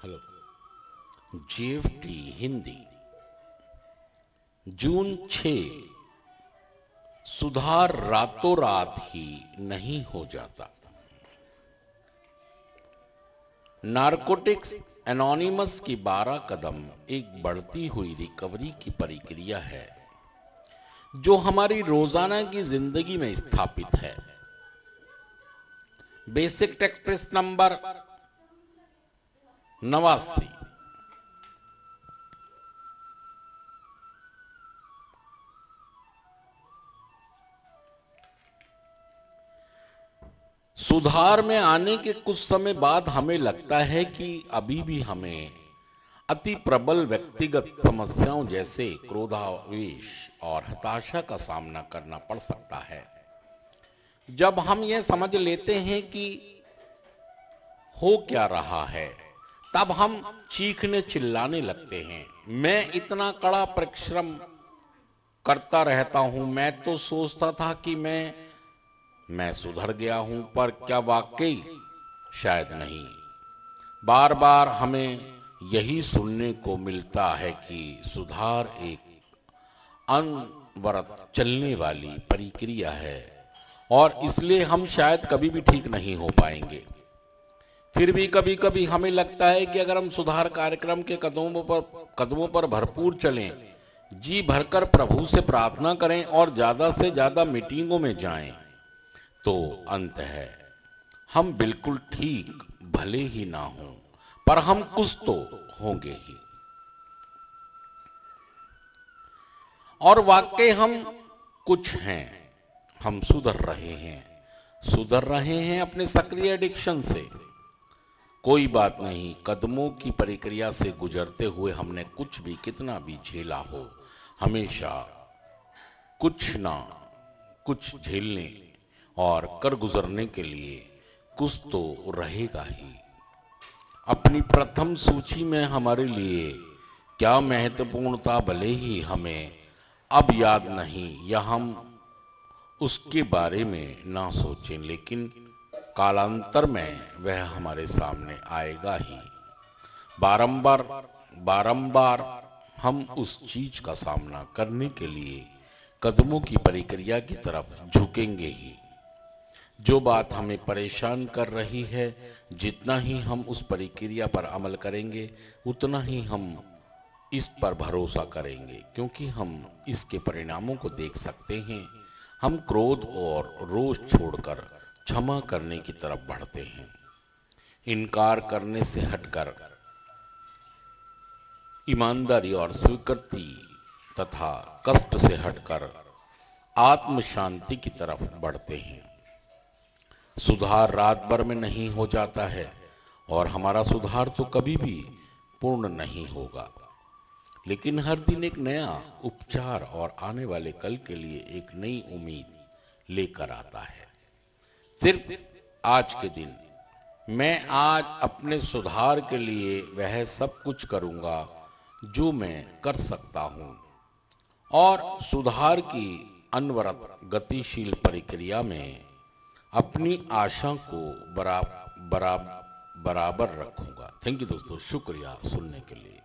Hello. जीएफटी Hindi जून 6। सुधार रातों रात ही नहीं हो जाता। नारकोटिक्स एनोनिमस की 12 कदम एक बढ़ती हुई रिकवरी की प्रक्रिया है जो हमारी रोजाना की जिंदगी में स्थापित है। Basic text page number 89। सुधार में आने के कुछ समय बाद हमें लगता है कि अभी भी हमें अति प्रबल व्यक्तिगत समस्याओं जैसे क्रोधावेश और हताशा का सामना करना पड़ सकता है। जब हम यह समझ लेते हैं कि हो क्या रहा है, तब हम चीखने चिल्लाने लगते हैं, मैं इतना कड़ा परिश्रम करता रहता हूं, मैं तो सोचता था कि मैं सुधर गया हूं, पर क्या वाकई? शायद नहीं। बार बार हमें यही सुनने को मिलता है कि सुधार एक अनवरत चलने वाली प्रक्रिया है और इसलिए हम शायद कभी भी ठीक नहीं हो पाएंगे। फिर भी कभी कभी हमें लगता है कि अगर हम सुधार कार्यक्रम के कदमों पर भरपूर चलें, जी भरकर प्रभु से प्रार्थना करें और ज्यादा से ज्यादा मीटिंगों में जाएं, तो अंत है हम बिल्कुल ठीक भले ही ना हों, पर हम कुछ तो होंगे ही। और वाकई हम कुछ हैं। हम सुधर रहे हैं अपने सक्रिय एडिक्शन से। कोई बात नहीं, कदमों की प्रक्रिया से गुजरते हुए हमने कुछ भी कितना भी झेला हो, हमेशा कुछ ना कुछ झेलने और कर गुजरने के लिए कुछ तो रहेगा ही। अपनी प्रथम सूची में हमारे लिए क्या महत्वपूर्ण था, भले ही हमें अब याद नहीं या हम उसके बारे में ना सोचें, लेकिन कालांतर में वह हमारे सामने आएगा ही। बारंबार बारंबार हम उस चीज का सामना करने के लिए कदमों की प्रक्रिया की तरफ झुकेंगे ही। जो बात हमें परेशान कर रही है, जितना ही हम उस प्रक्रिया पर अमल करेंगे, उतना ही हम इस पर भरोसा करेंगे, क्योंकि हम इसके परिणामों को देख सकते हैं। हम क्रोध और रोष छोड़कर क्षमा करने की तरफ बढ़ते हैं। इनकार करने से हटकर ईमानदारी और स्वीकृति तथा कष्ट से हटकर आत्म शांति की तरफ बढ़ते हैं। सुधार रात भर में नहीं हो जाता है और हमारा सुधार तो कभी भी पूर्ण नहीं होगा, लेकिन हर दिन एक नया उपचार और आने वाले कल के लिए एक नई उम्मीद लेकर आता है। सिर्फ आज के दिन मैं आज अपने सुधार के लिए वह सब कुछ करूंगा जो मैं कर सकता हूं और सुधार की अनवरत गतिशील प्रक्रिया में अपनी आशा को बराबर रखूंगा। थैंक यू दोस्तों, शुक्रिया सुनने के लिए।